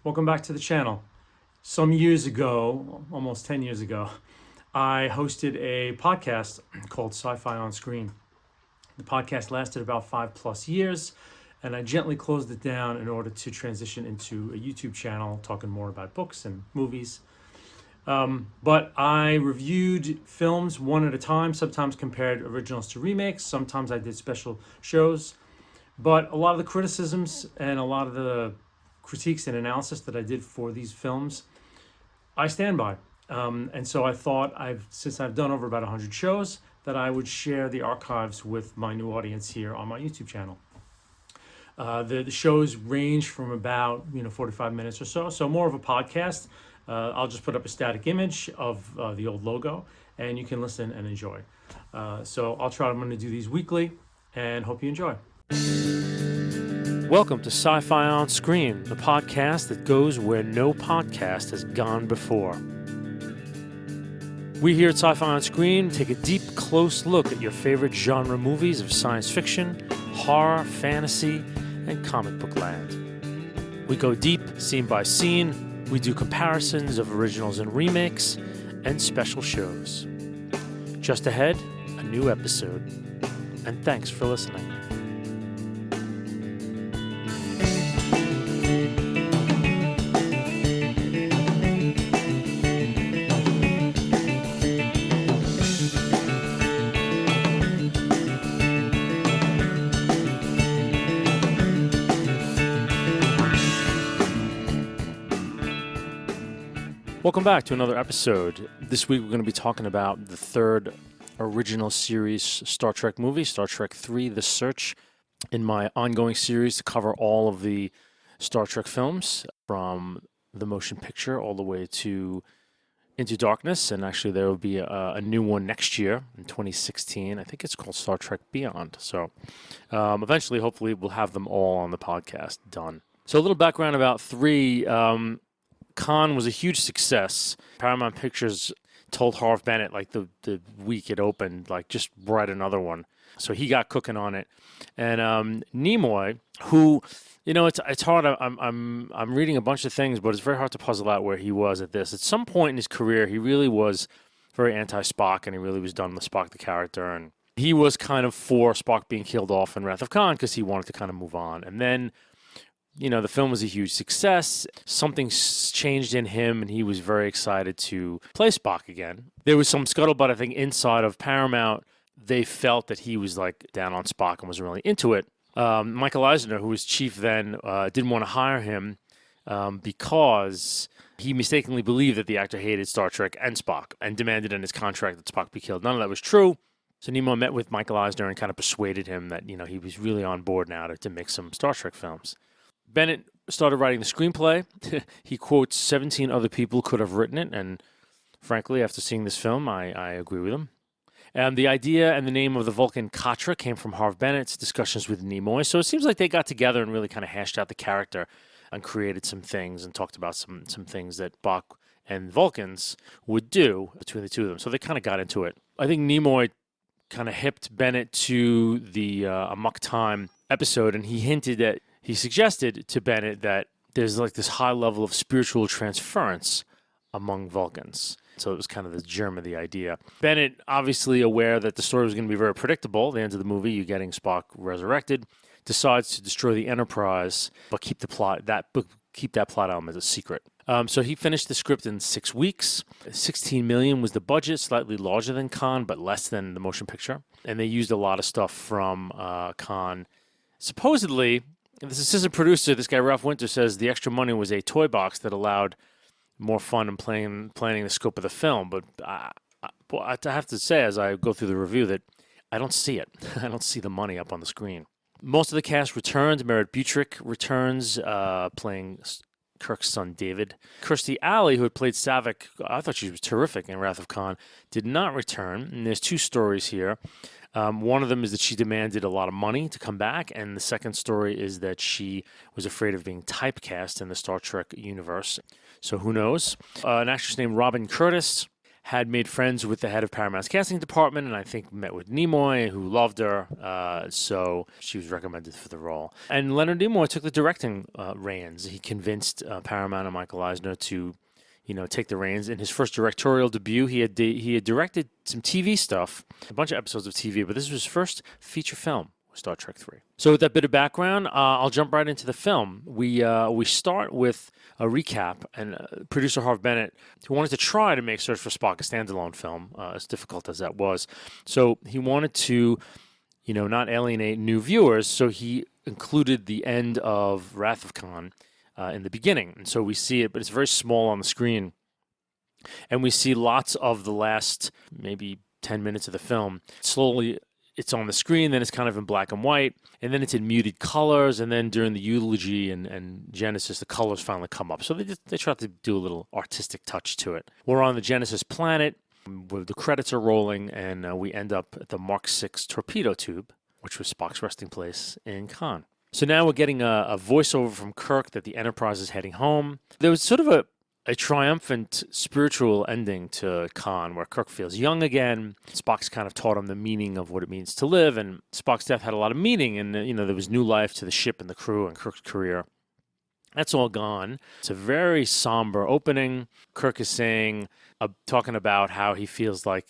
Welcome back to the channel. Some years ago, almost 10 years ago, I hosted a podcast called SCIFI on Screen. The podcast lasted about 5+ years, and I gently closed it down in order to transition into a YouTube channel talking more about books and movies. But I reviewed films one at a time, sometimes compared originals to remakes, sometimes I did special shows. But a lot of the criticisms and a lot of the critiques and analysis that I did for these films, I stand by. And so I thought, since I've done over about 100 shows, that I would share the archives with my new audience here on my YouTube channel. The shows range from about 45 minutes or so more of a podcast. I'll just put up a static image of the old logo, and you can listen and enjoy. So I'm going to do these weekly, and hope you enjoy. Welcome to Sci-Fi on Screen, the podcast that goes where no podcast has gone before. We here at Sci-Fi on Screen take a deep, close look at your favorite genre movies of science fiction, horror, fantasy, and comic book land. We go deep, scene by scene. We do comparisons of originals and remakes, and special shows. Just ahead, a new episode. And thanks for listening. Welcome back to another episode. This week we're going to be talking about the third original series Star Trek movie, Star Trek III: The Search, in my ongoing series to cover all of the Star Trek films from the motion picture all the way to Into Darkness, and actually there will be a new one next year in 2016. I think it's called Star Trek Beyond. So eventually, hopefully, we'll have them all on the podcast done. So a little background about 3. Khan was a huge success. Paramount Pictures told Harve Bennett, like the week it opened, like just write another one. So he got cooking on it. And Nimoy, who, it's hard. I'm reading a bunch of things, but it's very hard to puzzle out where he was at this. At some point in his career, he really was very anti-Spock, and he really was done with Spock the character. And he was kind of for Spock being killed off in Wrath of Khan because he wanted to kind of move on. And then the film was a huge success. Something changed in him, and he was very excited to play Spock again. There was some scuttlebutt, I think, inside of Paramount. They felt that he was like down on Spock and wasn't really into it. Michael Eisner, who was chief then, didn't want to hire him because he mistakenly believed that the actor hated Star Trek and Spock and demanded in his contract that Spock be killed. None of that was true. So Nimoy met with Michael Eisner and kind of persuaded him that he was really on board now to make some Star Trek films. Bennett started writing the screenplay. He quotes 17 other people could have written it, and frankly, after seeing this film, I agree with him. And the idea and the name of the Vulcan Katra came from Harve Bennett's discussions with Nimoy, so it seems like they got together and really kind of hashed out the character and created some things and talked about some things that Spock and Vulcans would do between the two of them. So they kind of got into it. I think Nimoy kind of hipped Bennett to the Amok Time episode, and he suggested to Bennett that there's like this high level of spiritual transference among Vulcans. So it was kind of the germ of the idea. Bennett, obviously aware that the story was going to be very predictable, the end of the movie, you getting Spock resurrected, decides to destroy the Enterprise, but keep that plot element a secret. So he finished the script in 6 weeks. $16 million was the budget, slightly larger than Khan, but less than the motion picture. And they used a lot of stuff from Khan. Supposedly, this assistant producer, this guy Ralph Winter, says the extra money was a toy box that allowed more fun in planning the scope of the film. But I have to say, as I go through the review, that I don't see it. I don't see the money up on the screen. Most of the cast returned. Merritt Butrick returns, playing Kirk's son David. Kirstie Alley, who had played Saavik, I thought she was terrific in Wrath of Khan, did not return. And there's 2 stories here. One of them is that she demanded a lot of money to come back, and the second story is that she was afraid of being typecast in the Star Trek universe. So who knows? An actress named Robin Curtis had made friends with the head of Paramount's casting department, and I think met with Nimoy, who loved her, so she was recommended for the role. And Leonard Nimoy took the directing reins. He convinced Paramount and Michael Eisner to, take the reins. In his first directorial debut, he had directed some TV stuff, a bunch of episodes of TV, but this was his first feature film, Star Trek 3. So with that bit of background, I'll jump right into the film. We start with a recap, and producer Harv Bennett, who wanted to try to make Search for Spock a standalone film, as difficult as that was. So he wanted to, not alienate new viewers, so he included the end of Wrath of Khan in the beginning. And so we see it, but it's very small on the screen. And we see lots of the last maybe 10 minutes of the film. Slowly, it's on the screen, then it's kind of in black and white, and then it's in muted colors, and then during the eulogy and Genesis, the colors finally come up. So they try to do a little artistic touch to it. We're on the Genesis planet, where the credits are rolling, and we end up at the Mark VI torpedo tube, which was Spock's resting place in Khan. So now we're getting a voiceover from Kirk that the Enterprise is heading home. There was sort of a triumphant spiritual ending to Khan, where Kirk feels young again. Spock's kind of taught him the meaning of what it means to live, and Spock's death had a lot of meaning, and there was new life to the ship and the crew and Kirk's career. That's all gone. It's a very somber opening. Kirk is talking about how he feels like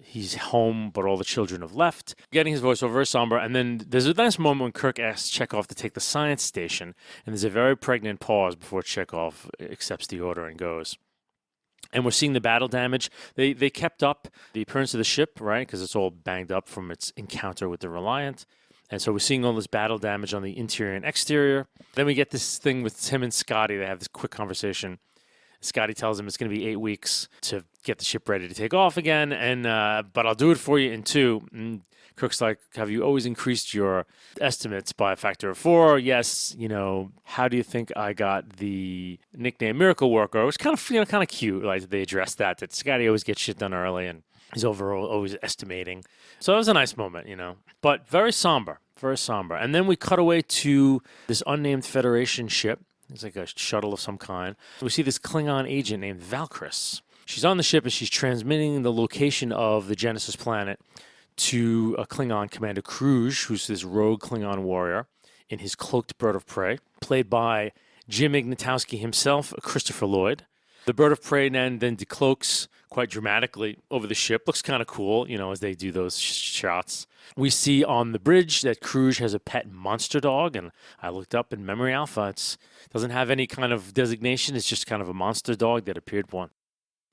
he's home, but all the children have left. Getting his voice over very somber. And then there's a nice moment when Kirk asks Chekhov to take the science station. And there's a very pregnant pause before Chekhov accepts the order and goes. And we're seeing the battle damage. They kept up the appearance of the ship, right? Because it's all banged up from its encounter with the Reliant. And so we're seeing all this battle damage on the interior and exterior. Then we get this thing with Tim and Scotty. They have this quick conversation. Scotty tells him it's going to be 8 weeks to get the ship ready to take off again, but I'll do it for you in 2. And Kirk's like, have you always increased your estimates by a factor of 4? Yes. How do you think I got the nickname Miracle Worker? It was kind of cute. Like they addressed that Scotty always gets shit done early and he's overall always estimating. So it was a nice moment, but very somber, very somber. And then we cut away to this unnamed Federation ship. It's like a shuttle of some kind. We see this Klingon agent named Valkyris. She's on the ship and she's transmitting the location of the Genesis planet to a Klingon, Commander Kruge, who's this rogue Klingon warrior in his cloaked bird of prey, played by Jim Ignatowski himself, Christopher Lloyd. The bird of prey then decloaks quite dramatically over the ship. Looks kind of cool, as they do those shots. We see on the bridge that Kruge has a pet monster dog, and I looked up in Memory Alpha. It doesn't have any kind of designation. It's just kind of a monster dog that appeared once.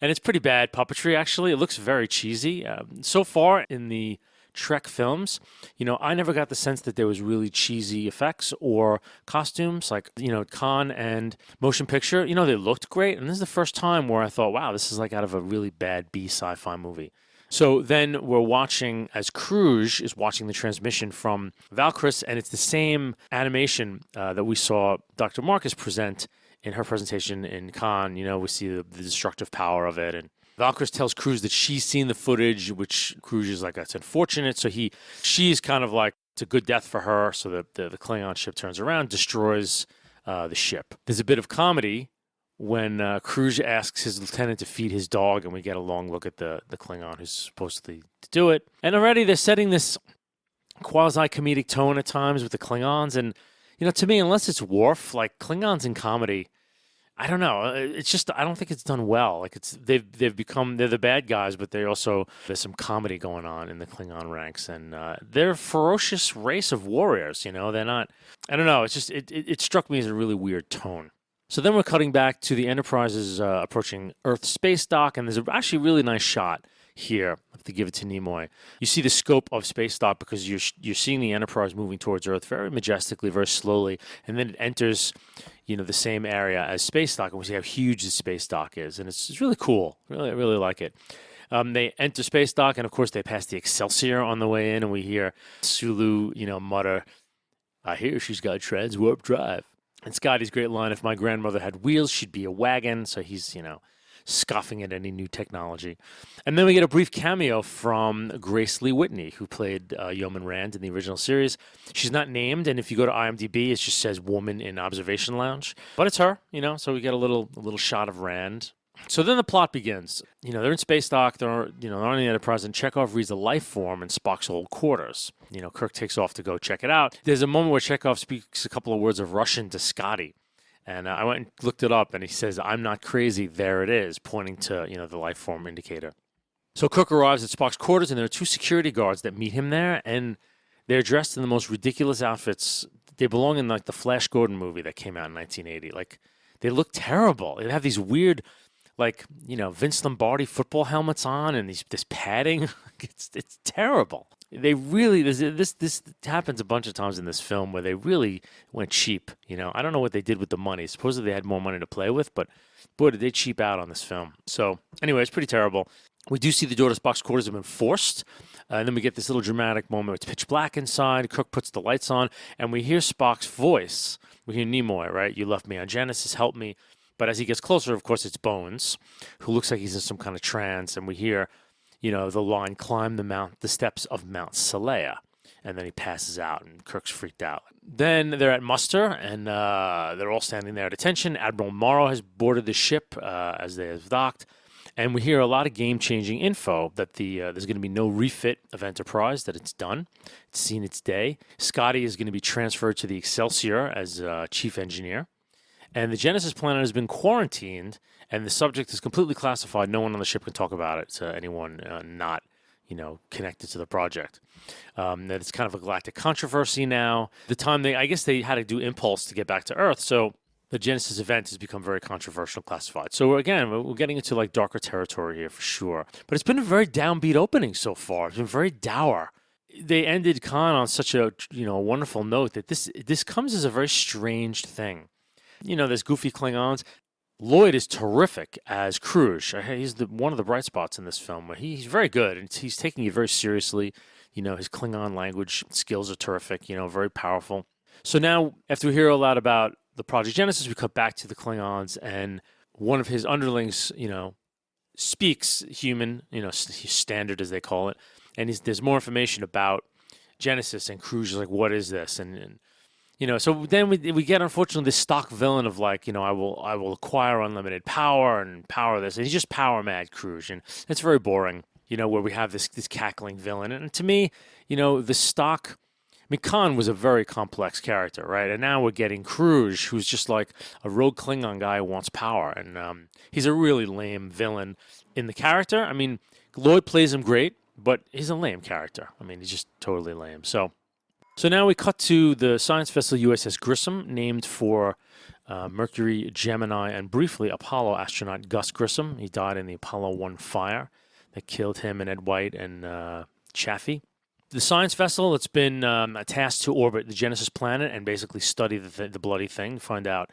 And it's pretty bad puppetry, actually. It looks very cheesy. So far in the Trek films, I never got the sense that there was really cheesy effects or costumes. Like, Khan and Motion Picture, they looked great. And this is the first time where I thought, wow, this is like out of a really bad B sci-fi movie. So then we're watching as Kruge is watching the transmission from Valkyris, and it's the same animation that we saw Dr. Marcus present in her presentation in Khan. We see the destructive power of it, and Valkyris tells Kruge that she's seen the footage, which Kruge is like, that's unfortunate. So she's kind of like, it's a good death for her. So the Klingon ship turns around, destroys the ship. There's a bit of comedy when Kruge asks his lieutenant to feed his dog, and we get a long look at the Klingon who's supposedly to do it. And already they're setting this quasi-comedic tone at times with the Klingons. And, to me, unless it's Worf, like Klingons in comedy, I don't know. It's just, I don't think it's done well. Like they're the bad guys, but there's some comedy going on in the Klingon ranks, and they're a ferocious race of warriors. They're not, I don't know. It's just, it struck me as a really weird tone. So then we're cutting back to the Enterprise's approaching Earth space dock, and there's actually a really nice shot here. I have to give it to Nimoy. You see the scope of space dock because you're seeing the Enterprise moving towards Earth very majestically, very slowly, and then it enters, the same area as space dock, and we see how huge the space dock is, and it's really cool. Really, I really like it. They enter space dock, and of course they pass the Excelsior on the way in, and we hear Sulu, mutter, "I hear she's got trans-warp drive." And Scotty's great line, "If my grandmother had wheels, she'd be a wagon." So he's, scoffing at any new technology. And then we get a brief cameo from Grace Lee Whitney, who played Yeoman Rand in the original series. She's not named, and if you go to IMDb, it just says woman in observation lounge. But it's her, so we get a little shot of Rand. So then the plot begins. They're in space dock. They're on the Enterprise, and Chekhov reads the life form in Spock's old quarters. Kirk takes off to go check it out. There's a moment where Chekhov speaks a couple of words of Russian to Scotty. And I went and looked it up, and he says, "I'm not crazy, there it is," pointing to, the life form indicator. So Kirk arrives at Spock's quarters, and there are two security guards that meet him there, and they're dressed in the most ridiculous outfits. They belong in, like, the Flash Gordon movie that came out in 1980. Like, they look terrible. They have these weird, like, Vince Lombardi football helmets on, and this padding. It's terrible. They really, this happens a bunch of times in this film where they really went cheap. I don't know what they did with the money. Supposedly they had more money to play with, but boy, did they cheap out on this film. So anyway, it's pretty terrible. We do see the door to Spock's quarters have been forced. And then we get this little dramatic moment where it's pitch black inside. Kirk puts the lights on, and we hear Spock's voice. We hear Nimoy, right? "You left me on Genesis, help me." But as he gets closer, of course, it's Bones, who looks like he's in some kind of trance, and we hear the line, "Climb the steps of Mount Salea." And then he passes out, and Kirk's freaked out. Then they're at muster, and they're all standing there at attention. Admiral Morrow has boarded the ship as they have docked. And we hear a lot of game-changing info that there's going to be no refit of Enterprise, that it's done. It's seen its day. Scotty is going to be transferred to the Excelsior as chief engineer. And the Genesis planet has been quarantined, and the subject is completely classified. No one on the ship can talk about it to anyone not, connected to the project. That it's kind of a galactic controversy now. I guess they had to do impulse to get back to Earth, so the Genesis event has become very controversial, classified. So again, we're getting into like darker territory here for sure. But it's been a very downbeat opening so far. It's been very dour. They ended Khan on such a wonderful note that this comes as a very strange thing. There's goofy Klingons. Lloyd is terrific as Kruge. He's one of the bright spots in this film. Where he's very good, and he's taking it very seriously. His Klingon language skills are terrific. Very powerful. So now, after we hear a lot about the Project Genesis, we cut back to the Klingons, and one of his underlings, speaks human, standard as they call it, and there's more information about Genesis, and Kruge is like, "What is this?" And so then we get, unfortunately, this stock villain of like, I will acquire unlimited power and power this, and he's just power mad, Kruge, and it's very boring, where we have this cackling villain, and to me, the stock. Khan was a very complex character, right? And now we're getting Kruge, who's just like a rogue Klingon guy who wants power. And he's a really lame villain in the character. Lloyd plays him great, but he's a lame character. He's just totally lame. So now we cut to the science vessel USS Grissom, named for Mercury, Gemini, and briefly Apollo astronaut Gus Grissom. He died in the Apollo 1 fire that killed him and Ed White and Chaffee. The science vessel, it's been tasked to orbit the Genesis planet and basically study the bloody thing, find out,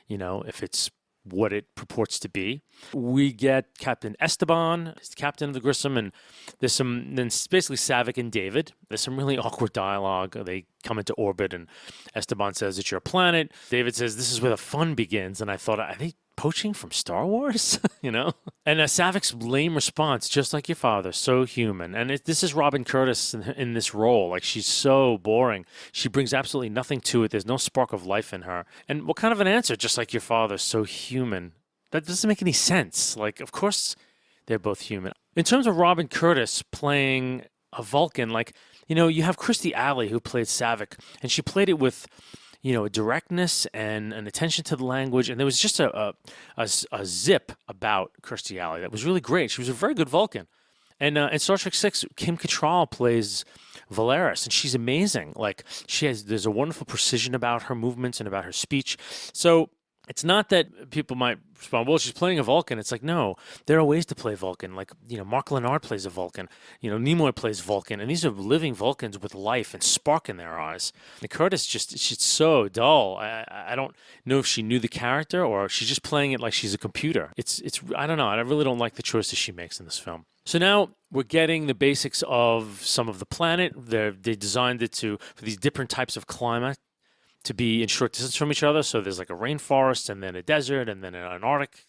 if it's what it purports to be. We get Captain Esteban, he's the captain of the Grissom, and then basically Savick and David. There's some really awkward dialogue. They come into orbit, and Esteban says, "It's your planet." David says, "This is where the fun begins." And I thought, are they poaching from Star Wars? And Savick's lame response, "Just like your father, so human." And this is Robin Curtis in this role. Like, she's so boring. She brings absolutely nothing to it. There's no spark of life in her. And what kind of an answer? "Just like your father, so human." That doesn't make any sense. Like, of course they're both human. In terms of Robin Curtis playing a Vulcan, you have Christy Alley, who played Savick, and she played it with a directness and an attention to the language. And there was just a zip about Kirstie Alley that was really great. She was a very good Vulcan. And in Star Trek VI, Kim Cattrall plays Valeris, and she's amazing. There's a wonderful precision about her movements and about her speech. So it's not that people might respond, "Well, she's playing a Vulcan." It's like, no, there are ways to play Vulcan. Mark Lenard plays a Vulcan. Nimoy plays Vulcan. And these are living Vulcans with life and spark in their eyes. And Curtis, she's so dull. I don't know if she knew the character or she's just playing it like she's a computer. I don't know. I really don't like the choices she makes in this film. So now we're getting the basics of some of the planet. They designed it for these different types of climate to be in short distance from each other. So there's like a rainforest and then a desert and then an Arctic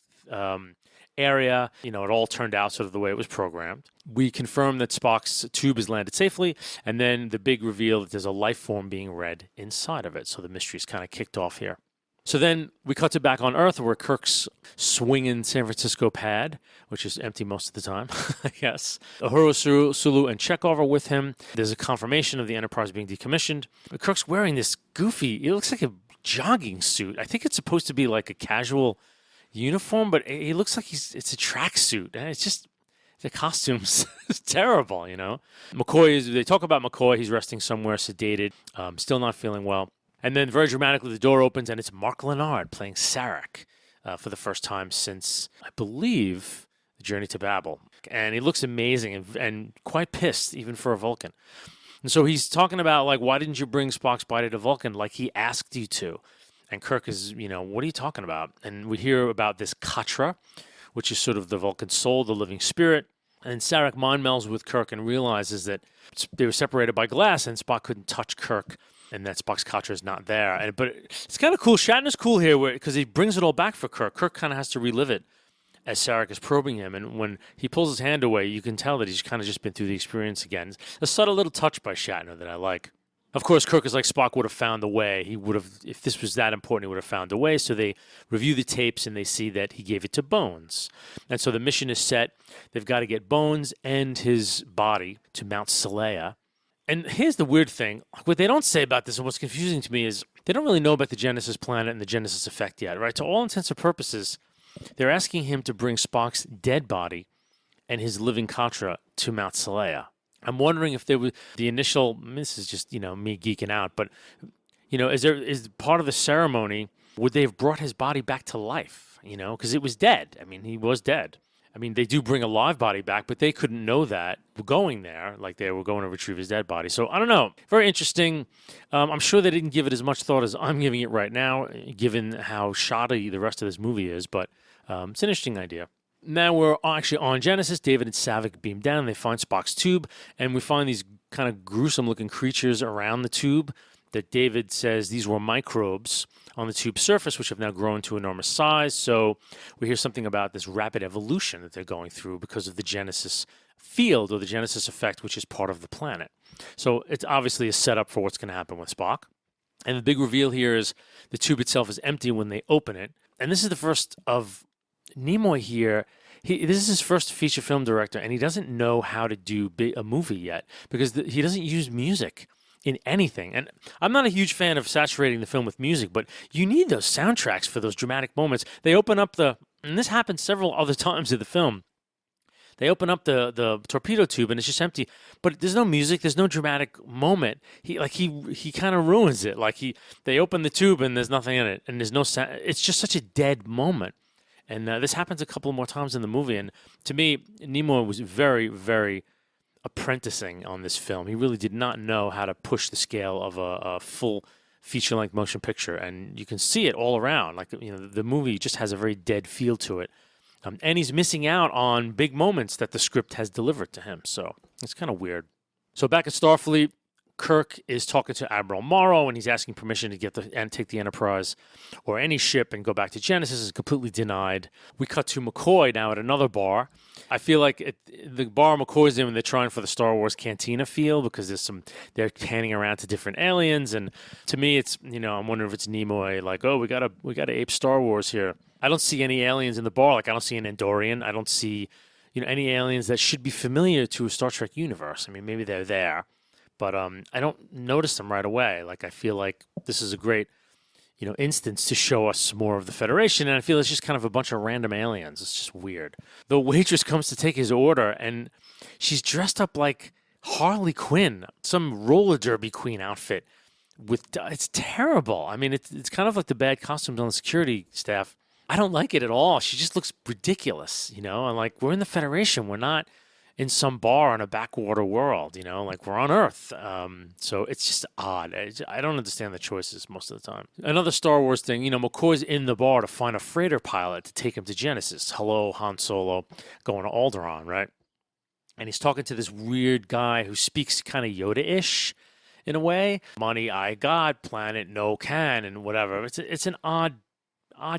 area. It all turned out sort of the way it was programmed. We confirm that Spock's tube has landed safely, and then the big reveal that there's a life form being read inside of it. So the mystery's kind of kicked off here. So then we cut to back on Earth where Kirk's swinging San Francisco pad, which is empty most of the time, I guess. Uhura, Sulu, and Chekhov are with him. There's a confirmation of the Enterprise being decommissioned. Kirk's wearing this goofy, it looks like a jogging suit. I think it's supposed to be like a casual uniform, but it looks like it's a tracksuit. It's just, the costume's terrible, you know? They talk about McCoy. He's resting somewhere, sedated, still not feeling well. And then very dramatically, the door opens, and it's Mark Lenard playing Sarek for the first time since, I believe, The Journey to Babel. And he looks amazing and quite pissed, even for a Vulcan. And so he's talking about, like, why didn't you bring Spock's body to Vulcan like he asked you to? And Kirk is, what are you talking about? And we hear about this Katra, which is sort of the Vulcan soul, the living spirit. And Sarek mind melds with Kirk and realizes that they were separated by glass and Spock couldn't touch Kirk. And that Spock's Katra is not there. But it's kind of cool. Shatner's cool here because he brings it all back for Kirk. Kirk kind of has to relive it as Sarek is probing him. And when he pulls his hand away, you can tell that he's kind of just been through the experience again. It's a subtle little touch by Shatner that I like. Of course, Kirk is like, Spock would have found a way. He would have, if this was that important, he would have found a way. So they review the tapes and they see that he gave it to Bones. And so the mission is set. They've got to get Bones and his body to Mount Seleia. And here's the weird thing. What they don't say about this and what's confusing to me is they don't really know about the Genesis planet and the Genesis effect yet, right? To all intents and purposes, they're asking him to bring Spock's dead body and his living Katra to Mount Seleia. I'm wondering if there was the initial, this is just, me geeking out, but, is part of the ceremony, would they have brought his body back to life, because it was dead. I mean, he was dead. I mean, they do bring a live body back, but they couldn't know that going there, like they were going to retrieve his dead body. So I don't know. Very interesting. I'm sure they didn't give it as much thought as I'm giving it right now, given how shoddy the rest of this movie is. But it's an interesting idea. Now we're actually on Genesis. David and Saavik beam down. They find Spock's tube, and we find these kind of gruesome-looking creatures around the tube that David says these were microbes on the tube's surface, which have now grown to enormous size. So we hear something about this rapid evolution that they're going through because of the Genesis field or the Genesis effect, which is part of the planet. So it's obviously a setup for what's going to happen with Spock. And the big reveal here is the tube itself is empty when they open it. And this is the first of Nimoy here. This is his first feature film director, and he doesn't know how to do a movie yet because he doesn't use music in anything. And I'm not a huge fan of saturating the film with music, but you need those soundtracks for those dramatic moments. They open up and this happens several other times in the film. They open up the torpedo tube and it's just empty, but there's no music, there's no dramatic moment. He kind of ruins it. They open the tube and there's nothing in it, and there's no sound. It's just such a dead moment. And this happens a couple more times in the movie. And to me, Nimoy was very, very apprenticing on this film. He really did not know how to push the scale of a full feature-length motion picture, and you can see it all around. The movie just has a very dead feel to it, and he's missing out on big moments that the script has delivered to him. So it's kind of weird. So back at Starfleet, Kirk is talking to Admiral Morrow, and he's asking permission to take the Enterprise or any ship and go back to Genesis. Is completely denied. We cut to McCoy now at another bar. I feel like the bar McCoy's in, they're trying for the Star Wars Cantina feel because they're panning around to different aliens, and to me, it's I'm wondering if it's Nimoy, like, oh, we gotta ape Star Wars here. I don't see any aliens in the bar. Like, I don't see an Andorian. I don't see any aliens that should be familiar to a Star Trek universe. I mean, maybe they're there, but I don't notice them right away. Like, I feel like this is a great, instance to show us more of the Federation, and I feel it's just kind of a bunch of random aliens. It's just weird. The waitress comes to take his order, and she's dressed up like Harley Quinn, some roller derby queen outfit. It's terrible. I mean, it's kind of like the bad costumes on the security staff. I don't like it at all. She just looks ridiculous, and like, we're in the Federation. We're not in some bar on a backwater world, like we're on Earth. So it's just odd. I don't understand the choices most of the time. Another Star Wars thing, McCoy's in the bar to find a freighter pilot to take him to Genesis. Hello, Han Solo, going to Alderaan, right? And he's talking to this weird guy who speaks kind of Yoda-ish in a way. Money, I got, planet, no can, and whatever. It's an odd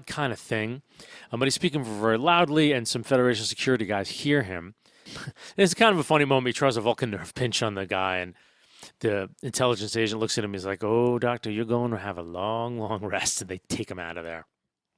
kind of thing. But he's speaking very loudly, and some Federation security guys hear him. It's kind of a funny moment. He tries a Vulcan nerve pinch on the guy, and the intelligence agent looks at him. He's like, "Oh, doctor, you're going to have a long, long rest," and they take him out of there.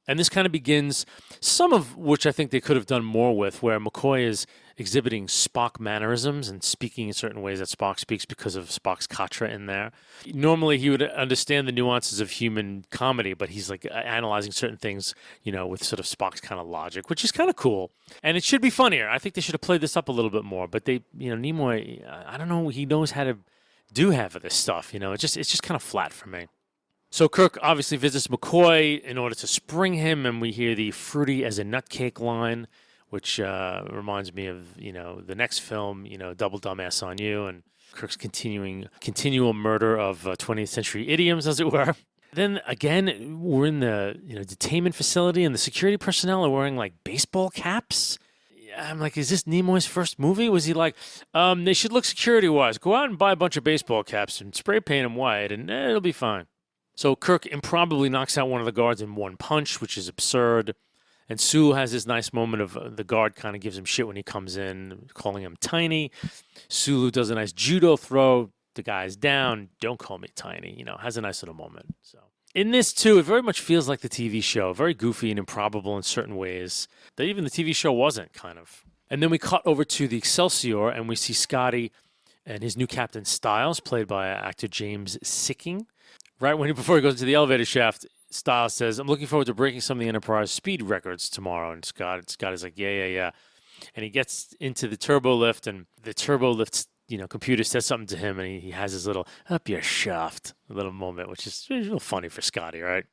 And this kind of begins some of which I think they could have done more with, where McCoy is exhibiting Spock mannerisms and speaking in certain ways that Spock speaks because of Spock's katra in there. Normally, he would understand the nuances of human comedy, but he's like analyzing certain things, with sort of Spock's kind of logic, which is kind of cool. And it should be funnier. I think they should have played this up a little bit more. But Nimoy, I don't know, he knows how to do half of this stuff. It's just kind of flat for me. So Kirk obviously visits McCoy in order to spring him, and we hear the fruity as a nutcake line, which reminds me of, the next film, Double Dumbass on You, and Kirk's continual murder of 20th century idioms, as it were. Then again, we're in the detainment facility, and the security personnel are wearing like baseball caps. I'm like, is this Nimoy's first movie? Was he like, they should look security-wise. Go out and buy a bunch of baseball caps and spray paint them white, and it'll be fine. So Kirk improbably knocks out one of the guards in one punch, which is absurd. And Sulu has this nice moment of the guard kind of gives him shit when he comes in, calling him tiny. Sulu does a nice judo throw. The guy's down. Don't call me tiny. Has a nice little moment. So in this, too, it very much feels like the TV show. Very goofy and improbable in certain ways that even the TV show wasn't, kind of. And then we cut over to the Excelsior, and we see Scotty and his new captain, Styles, played by actor James Sicking. Right before he goes into the elevator shaft, Styles says, "I'm looking forward to breaking some of the Enterprise speed records tomorrow." And Scott is like, yeah. And he gets into the turbo lift, and the turbo lift's, computer says something to him, and he has his little up your shaft little moment, which is a little funny for Scotty, right?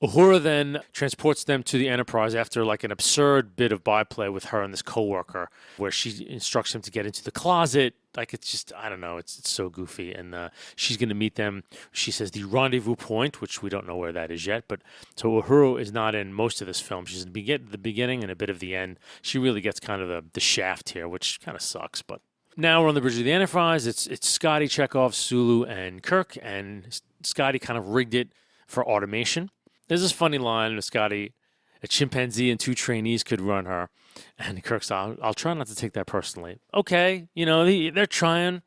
Uhura then transports them to the Enterprise after like an absurd bit of byplay with her and this coworker, where she instructs him to get into the closet. Like, it's just, I don't know, it's so goofy. And she's going to meet them, she says, the rendezvous point, which we don't know where that is yet. But so Uhura is not in most of this film. She's in the beginning and a bit of the end. She really gets kind of the shaft here, which kind of sucks. But now we're on the bridge of the Enterprise. It's Scotty, Chekhov, Sulu, and Kirk. And Scotty kind of rigged it for automation. There's this funny line with Scotty, a chimpanzee and 2 trainees could run her. And Kirk's, I'll try not to take that personally. Okay, they're trying.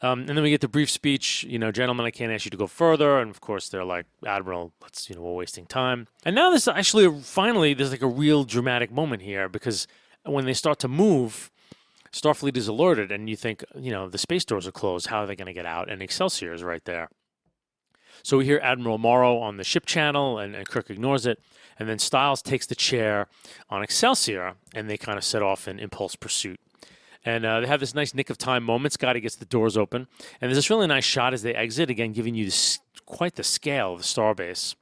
And then we get the brief speech, gentlemen, I can't ask you to go further. And of course, they're like, Admiral, we're wasting time. And now there's like a real dramatic moment here, because when they start to move, Starfleet is alerted, and you think, the space doors are closed. How are they going to get out? And Excelsior is right there. So we hear Admiral Morrow on the ship channel, and Kirk ignores it. And then Styles takes the chair on Excelsior, and they kind of set off in impulse pursuit. And they have this nice nick of time moment. Scotty gets the doors open. And there's this really nice shot as they exit, again, giving you quite the scale of the starbase.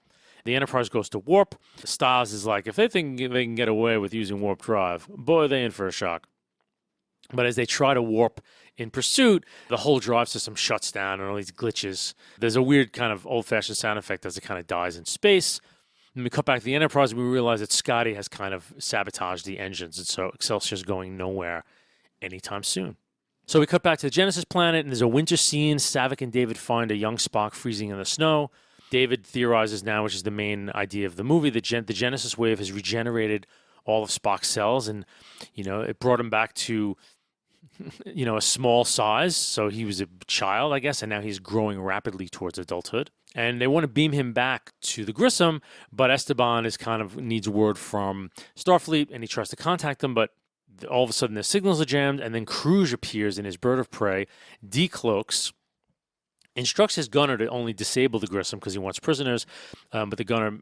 The Enterprise goes to warp. Styles is like, if they think they can get away with using warp drive, boy, are they in for a shock. But as they try to warp in pursuit, the whole drive system shuts down and all these glitches. There's a weird kind of old-fashioned sound effect as it kind of dies in space. And we cut back to the Enterprise, and we realize that Scotty has kind of sabotaged the engines, and so Excelsior's going nowhere anytime soon. So we cut back to the Genesis planet, and there's a winter scene. Saavik and David find a young Spock freezing in the snow. David theorizes now, which is the main idea of the movie, that the Genesis wave has regenerated all of Spock's cells, and it brought him back to a small size. So he was a child, I guess, and now he's growing rapidly towards adulthood. And they want to beam him back to the Grissom, but Esteban needs word from Starfleet, and he tries to contact them, but all of a sudden the signals are jammed, and then Kruge appears in his bird of prey, decloaks, instructs his gunner to only disable the Grissom because he wants prisoners, but the gunner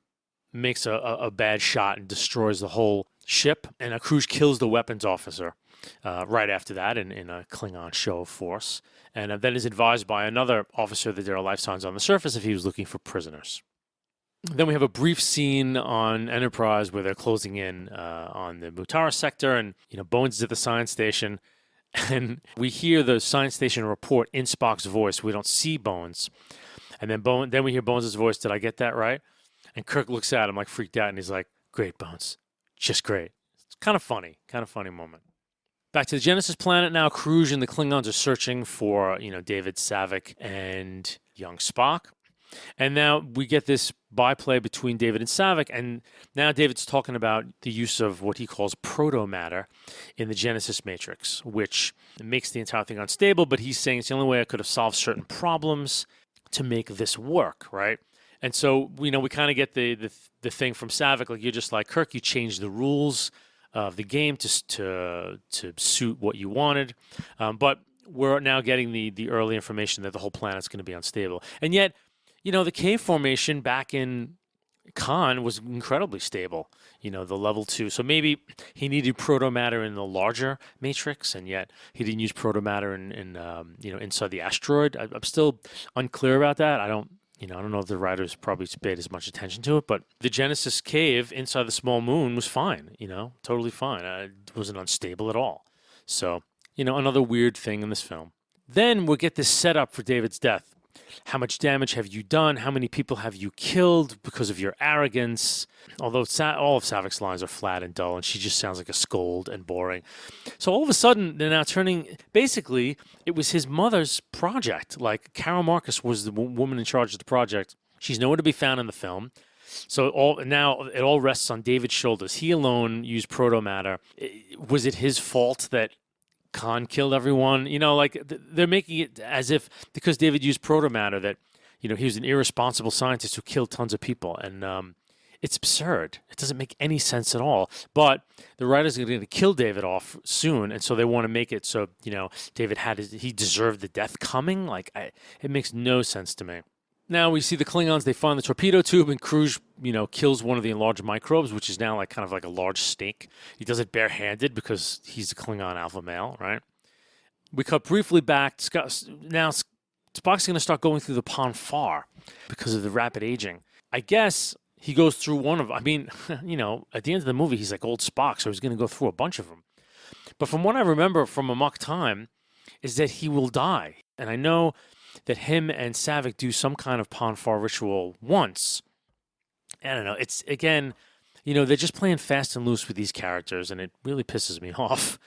makes a bad shot and destroys the whole ship, and Kruge kills the weapons officer right after that in a Klingon show of force, and then is advised by another officer that there are life signs on the surface if he was looking for prisoners. Then we have a brief scene on Enterprise where they're closing in on the Mutara sector, and Bones is at the science station, and we hear the science station report in Spock's voice. We don't see Bones, and then we hear Bones' voice. Did I get that right? And Kirk looks at him like freaked out, and he's like, "Great, Bones, just great." It's kind of funny moment. Back to the Genesis planet now. Kruge and the Klingons are searching for, David, Saavik, and young Spock. And now we get this byplay between David and Saavik, and now David's talking about the use of what he calls proto-matter in the Genesis matrix, which makes the entire thing unstable, but he's saying it's the only way I could have solved certain problems to make this work, right? And so, we kind of get the thing from Saavik, like, you're just like, Kirk, you changed the rules of the game to suit what you wanted, but we're now getting the early information that the whole planet's going to be unstable. And yet, the cave formation back in Khan was incredibly stable, the level 2. So maybe he needed proto-matter in the larger matrix, and yet he didn't use proto-matter in inside the asteroid. I'm still unclear about that. I don't know if the writers probably paid as much attention to it, but the Genesis cave inside the small moon was fine, totally fine. It wasn't unstable at all. So, another weird thing in this film. Then we'll get this setup for David's death. How much damage have you done? How many people have you killed because of your arrogance? Although all of Saavik's lines are flat and dull, and she just sounds like a scold and boring. So all of a sudden, they're now turning, basically, it was his mother's project. Like, Carol Marcus was the woman in charge of the project. She's nowhere to be found in the film. So now it all rests on David's shoulders. He alone used proto-matter. Was it his fault that Khan killed everyone? They're making it as if because David used proto-matter that, he was an irresponsible scientist who killed tons of people. And it's absurd. It doesn't make any sense at all. But the writers are going to kill David off soon, and so they want to make it so, David he deserved the death coming. It makes no sense to me. Now we see the Klingons, they find the torpedo tube, and Kruge, kills one of the enlarged microbes, which is now kind of like a large snake. He does it barehanded because he's a Klingon alpha male, right? We cut briefly back. Now Spock's going to start going through the Pon farr because of the rapid aging. I guess he goes through one of, at the end of the movie, he's like old Spock, so he's going to go through a bunch of them. But from what I remember from Amok Time is that he will die. And I know that him and Saavik do some kind of Pon farr ritual once. I don't know. It's, again, they're just playing fast and loose with these characters, and it really pisses me off,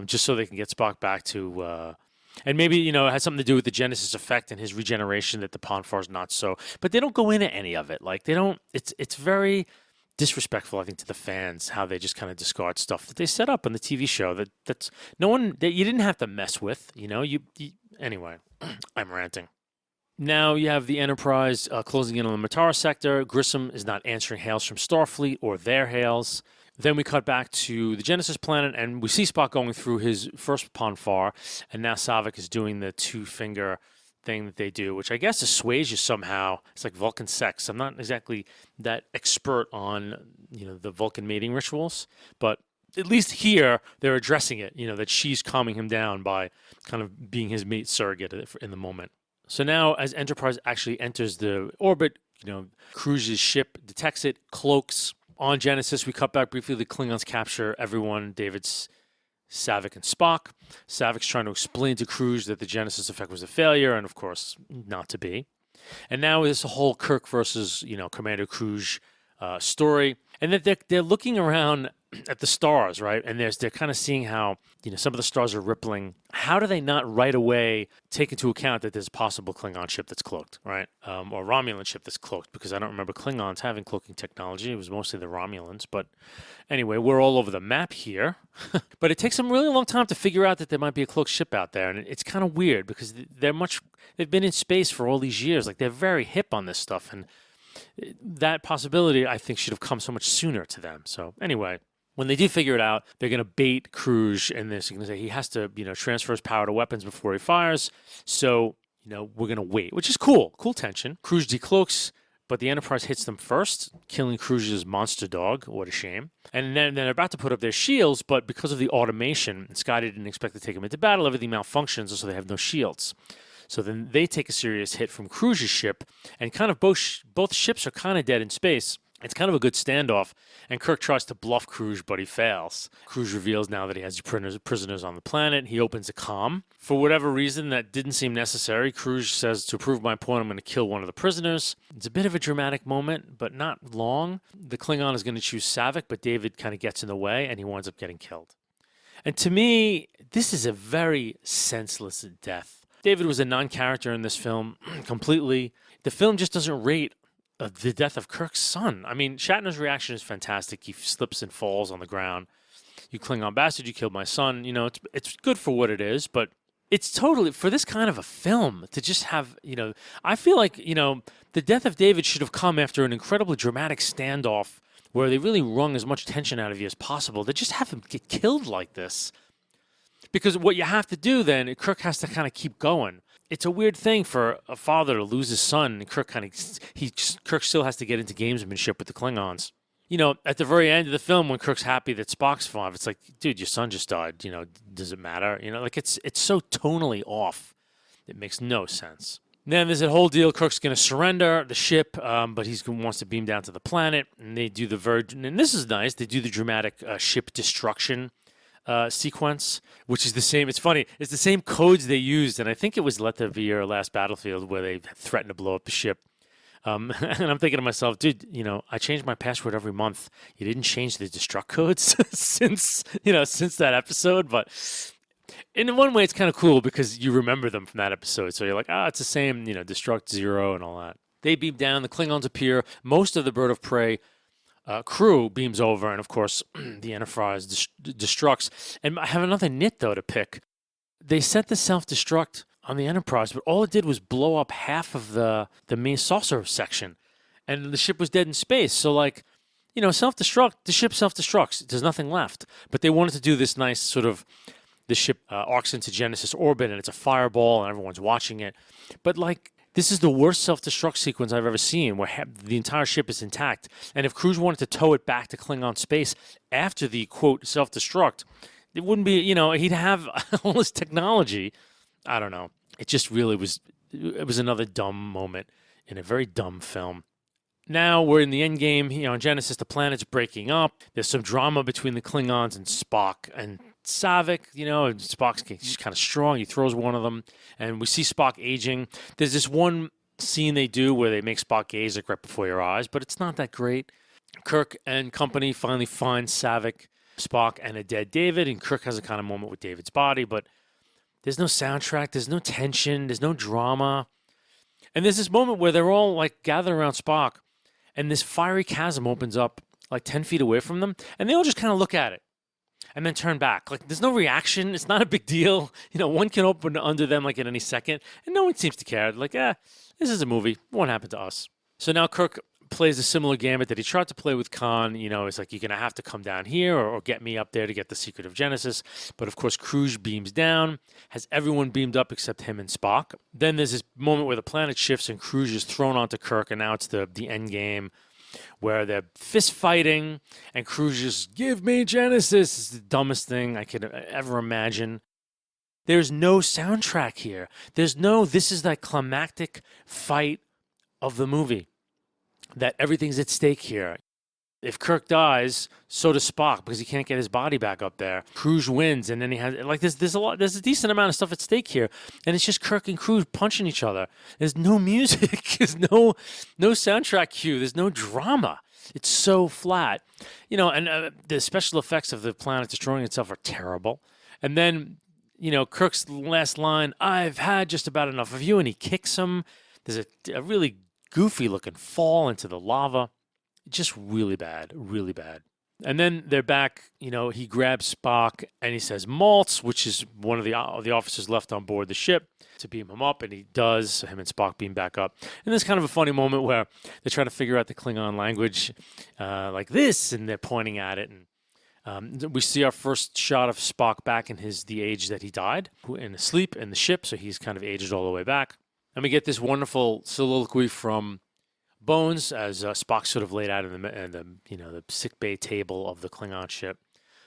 just so they can get Spock back to... and maybe, it has something to do with the Genesis effect and his regeneration that the Pon farr's not so... But they don't go into any of it. They don't... It's very disrespectful, I think, to the fans, how they just kind of discard stuff that they set up on the TV show that's no one... that you didn't have to mess with, Anyway, I'm ranting. Now you have the Enterprise closing in on the Matara sector. Grissom is not answering hails from Starfleet or their hails. Then we cut back to the Genesis planet, and we see Spock going through his first Pon farr, and now Saavik is doing the two-finger thing that they do, which I guess assuages you somehow. It's like Vulcan sex. I'm not exactly that expert on, the Vulcan mating rituals, but at least here they're addressing it, that she's calming him down by kind of being his mate surrogate in the moment. So now as Enterprise actually enters the orbit, Kruge's ship detects it, cloaks. On Genesis, we cut back briefly. The Klingons capture everyone, David's, Saavik, and Spock. Saavik's trying to explain to Kruge that the Genesis effect was a failure, and of course, not to be. And now this whole Kirk versus, Commander Kruge story. And that they're looking around at the stars, right? And they're kind of seeing how, some of the stars are rippling. How do they not right away take into account that there's a possible Klingon ship that's cloaked, right? Or Romulan ship that's cloaked, because I don't remember Klingons having cloaking technology. It was mostly the Romulans. But anyway, we're all over the map here. But it takes them a really long time to figure out that there might be a cloaked ship out there. And it's kind of weird because they've been in space for all these years. They're very hip on this stuff. And that possibility, I think, should have come so much sooner to them. So anyway, when they do figure it out, they're going to bait Kruge in this. They're going to say he has to, transfer his power to weapons before he fires. So, we're going to wait, which is cool. Cool tension. Kruge decloaks, but the Enterprise hits them first, killing Kruge's monster dog. What a shame. And then they're about to put up their shields, but because of the automation, Scotty didn't expect to take them into battle. Everything malfunctions, so they have no shields. So then they take a serious hit from Kruge's ship, and kind of both ships are kind of dead in space. It's kind of a good standoff, and Kirk tries to bluff Kruge, but he fails. Kruge reveals now that he has prisoners on the planet. He opens a comm. For whatever reason that didn't seem necessary, Kruge says, to prove my point, I'm going to kill one of the prisoners. It's a bit of a dramatic moment, but not long. The Klingon is going to choose Saavik, but David kind of gets in the way, and he winds up getting killed. And to me, this is a very senseless death. David was a non-character in this film completely. the film just doesn't rate the death of Kirk's son. I mean, Shatner's reaction is fantastic. He slips and falls on the ground. You Klingon bastard, you killed my son. It's good for what it is, but it's totally, for this kind of a film, to just have, I feel like, the death of David should have come after an incredibly dramatic standoff where they really wrung as much tension out of you as possible. To just have him get killed like this. Because what you have to do then, Kirk has to kind of keep going. It's a weird thing for a father to lose his son, and Kirk still has to get into gamesmanship with the Klingons. At the very end of the film, when Kirk's happy that Spock's alive, it's like, dude, your son just died. Does it matter? It's so tonally off. It makes no sense. Then there's that whole deal. Kirk's going to surrender the ship, but he wants to beam down to the planet, and they do and this is nice. They do the dramatic ship destruction sequence, which is the same. It's funny. It's the same codes they used, and I think it was Lethavir Last Battlefield where they threatened to blow up the ship. And I'm thinking to myself, dude, I change my password every month. You didn't change the destruct codes since that episode, but in one way it's kind of cool because you remember them from that episode. So you're like, it's the same, destruct 0 and all that. They beam down, the Klingons appear, most of the Bird of Prey crew beams over, and of course the Enterprise destructs. And I have another nit though to pick. They set the self-destruct on the Enterprise, but all it did was blow up half of the main saucer section, and the ship was dead in space. So self-destruct, the ship self-destructs. There's nothing left. But they wanted to do this nice sort of, the ship arcs into Genesis orbit, and it's a fireball, and everyone's watching it. But this is the worst self-destruct sequence I've ever seen, where the entire ship is intact. And if crews wanted to tow it back to Klingon space after the, quote, self-destruct, it wouldn't be, he'd have all this technology. I don't know. It just really was, it was another dumb moment in a very dumb film. Now we're in the end game. In Genesis, the planet's breaking up. There's some drama between the Klingons and Spock and Saavik. And Spock's just kind of strong. He throws one of them, and we see Spock aging. There's this one scene they do where they make Spock gaze right before your eyes, but it's not that great. Kirk and company finally find Saavik, Spock, and a dead David, and Kirk has a kind of moment with David's body, but there's no soundtrack, there's no tension, there's no drama. And there's this moment where they're all gathered around Spock, and this fiery chasm opens up 10 feet away from them, and they all just kind of look at it and then turn back. There's no reaction. It's not a big deal. One can open under them at any second, and no one seems to care. This is a movie. It won't happen to us. So now Kirk plays a similar gambit that he tried to play with Khan. It's you're going to have to come down here or get me up there to get the secret of Genesis. But of course, Cruise beams down, has everyone beamed up except him and Spock. Then there's this moment where the planet shifts and Cruise is thrown onto Kirk, and now it's the end game where they're fist fighting and Cruise just, give me Genesis. It's the dumbest thing I could ever imagine. There's no soundtrack here. This is that climactic fight of the movie. That everything's at stake here. If Kirk dies, so does Spock because he can't get his body back up there. Cruise wins, and then he has there's a decent amount of stuff at stake here, and it's just Kirk and Cruise punching each other. There's no music, there's no soundtrack cue, there's no drama. It's so flat, and the special effects of the planet destroying itself are terrible. And then Kirk's last line, "I've had just about enough of you," and he kicks him. There's a really goofy looking fall into the lava. Just really bad, really bad. And then they're back, he grabs Spock and he says malts, which is one of the officers left on board the ship to beam him up, and he does. So him and Spock beam back up. And there's kind of a funny moment where they're trying to figure out the Klingon language like this, and they're pointing at it. And we see our first shot of Spock back in the age that he died, in sleep in the ship, so he's kind of aged all the way back. And we get this wonderful soliloquy from Bones as Spock's sort of laid out in the sick bay table of the Klingon ship.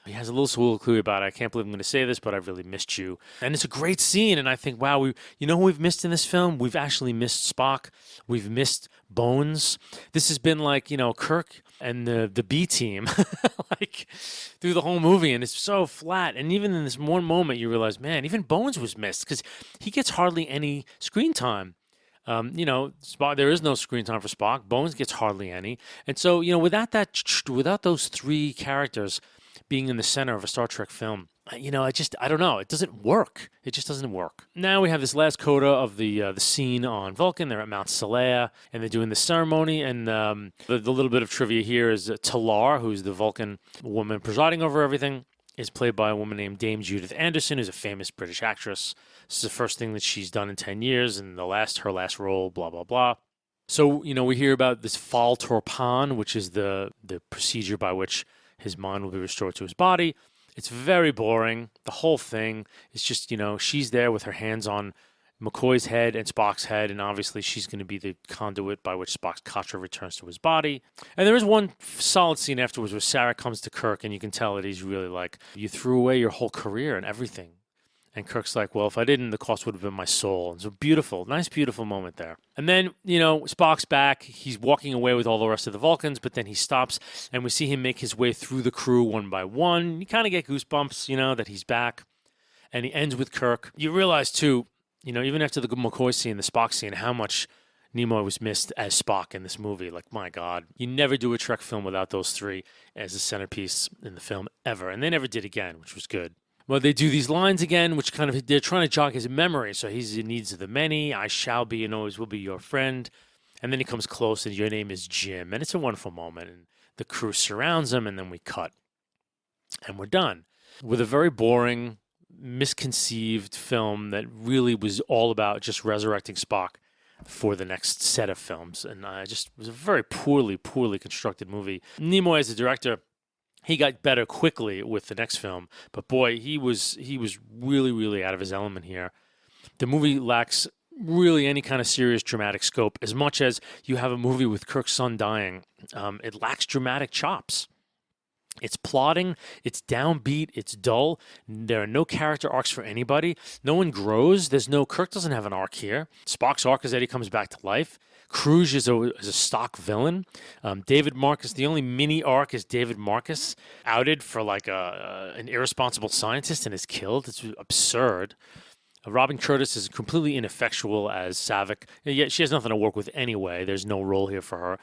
He has a little soliloquy about, I can't believe I'm going to say this, but I've really missed you. And it's a great scene, and I think, wow, who we've missed in this film? We've actually missed Spock. We've missed Bones. This has been Kirk and the B team through the whole movie, and it's so flat. And even in this one moment, you realize, man, even Bones was missed because he gets hardly any screen time. Spock, there is no screen time for Spock. Bones gets hardly any. And so, without those three characters being in the center of a Star Trek film, I don't know. It doesn't work. It just doesn't work. Now we have this last coda of the scene on Vulcan. They're at Mount Salea, and they're doing the ceremony. And the little bit of trivia here is Talar, who's the Vulcan woman presiding over everything, is played by a woman named Dame Judith Anderson, who's a famous British actress. This is the first thing that she's done in 10 years, and her last role, blah, blah, blah. So, we hear about this Fal Torpan, which is the procedure by which his mind will be restored to his body. It's very boring. The whole thing is just, she's there with her hands on McCoy's head and Spock's head, and obviously she's going to be the conduit by which Spock's katra returns to his body. And there is one solid scene afterwards where Sarek comes to Kirk, and you can tell that he's really like, you threw away your whole career and everything. And Kirk's like, well, if I didn't, the cost would have been my soul. And so nice, beautiful moment there. And then, Spock's back. He's walking away with all the rest of the Vulcans, but then he stops, and we see him make his way through the crew one by one. You kind of get goosebumps, that he's back. And he ends with Kirk. You realize, too, even after the McCoy scene, the Spock scene, how much Nimoy was missed as Spock in this movie. Like, my God. You never do a Trek film without those three as a centerpiece in the film ever. And they never did again, which was good. Well, they do these lines again, which they're trying to jog his memory. So he needs the many, I shall be and always will be your friend. And then he comes close, and your name is Jim. And it's a wonderful moment. And the crew surrounds him, and then we cut. And we're done with a very boring, misconceived film that really was all about just resurrecting Spock for the next set of films. And it was a very poorly constructed movie. Nimoy, as a director, he got better quickly with the next film, but boy, he was really, really out of his element here. The movie lacks really any kind of serious dramatic scope. As much as you have a movie with Kirk's son dying, it lacks dramatic chops. It's plotting, it's downbeat, it's dull. There are no character arcs for anybody. No one grows. Kirk doesn't have an arc here. Spock's arc is that he comes back to life. Cruz is a stock villain. David Marcus, the only mini arc is David Marcus outed for like an irresponsible scientist and is killed. It's absurd. Robin Curtis is completely ineffectual as Saavik. Yet she has nothing to work with anyway. There's no role here for her.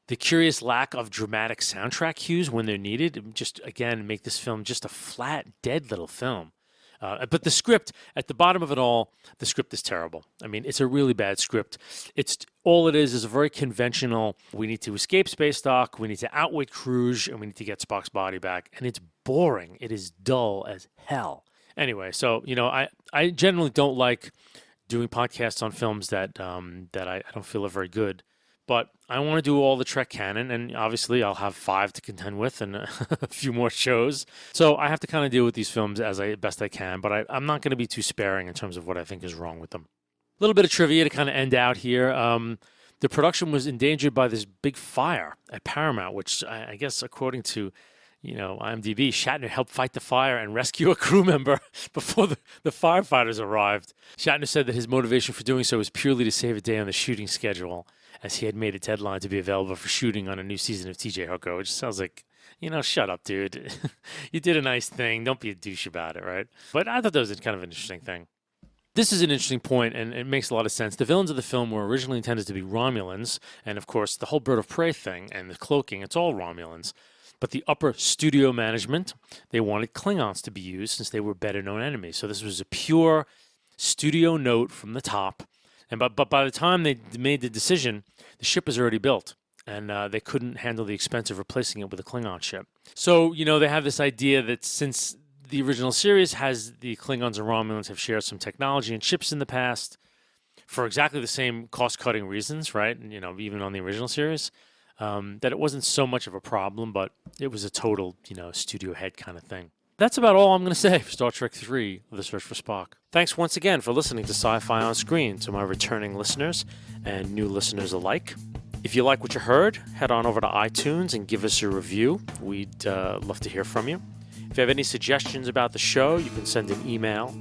The curious lack of dramatic soundtrack cues when they're needed just, again, make this film just a flat, dead little film. But the script, at the bottom of it all, the script is terrible. I mean, it's a really bad script. All it is a very conventional, we need to escape space dock, we need to outwit Cruz, and we need to get Spock's body back. And it's boring. It is dull as hell. Anyway, so, I generally don't like doing podcasts on films that I don't feel are very good. But I want to do all the Trek canon, and obviously I'll have 5 to contend with and a few more shows. So I have to kind of deal with these films as best I can, but I'm not going to be too sparing in terms of what I think is wrong with them. A little bit of trivia to kind of end out here. The production was endangered by this big fire at Paramount, which I guess according to IMDb, Shatner helped fight the fire and rescue a crew member before the firefighters arrived. Shatner said that his motivation for doing so was purely to save a day on the shooting schedule, as he had made a deadline to be available for shooting on a new season of TJ Hooker, which sounds like, shut up, dude. You did a nice thing. Don't be a douche about it, right? But I thought that was kind of an interesting thing. This is an interesting point, and it makes a lot of sense. The villains of the film were originally intended to be Romulans, and of course, the whole Bird of Prey thing and the cloaking, it's all Romulans. But the upper studio management, they wanted Klingons to be used since they were better-known enemies. So this was a pure studio note from the top. But by the time they made the decision, the ship was already built, and they couldn't handle the expense of replacing it with a Klingon ship. So, they have this idea that since the original series has the Klingons and Romulans have shared some technology and ships in the past for exactly the same cost-cutting reasons, right? And, even on the original series, that it wasn't so much of a problem, but it was a total, studio head kind of thing. That's about all I'm going to say for Star Trek III, The Search for Spock. Thanks once again for listening to Sci-Fi on Screen, to my returning listeners and new listeners alike. If you like what you heard, head on over to iTunes and give us a review. We'd love to hear from you. If you have any suggestions about the show, you can send an email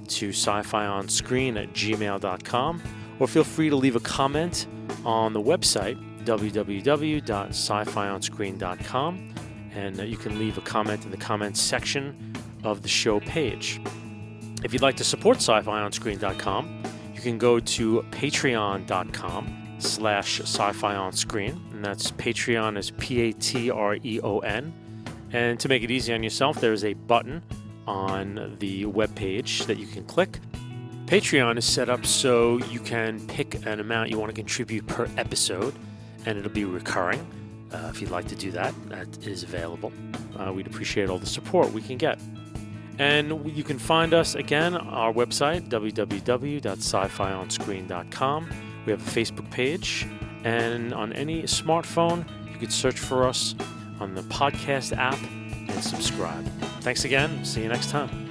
to scifionscreen@gmail.com, or feel free to leave a comment on the website, www.scifionscreen.com. And you can leave a comment in the comments section of the show page. If you'd like to support scifionscreen.com, you can go to patreon.com/scifionscreen, and that's Patreon is Patreon. And to make it easy on yourself, there is a button on the webpage that you can click. Patreon is set up so you can pick an amount you want to contribute per episode, and it'll be recurring. If you'd like to do that, that is available. We'd appreciate all the support we can get. And you can find us again on our website, www.scifionscreen.com. We have a Facebook page, and on any smartphone, you could search for us on the podcast app and subscribe. Thanks again. See you next time.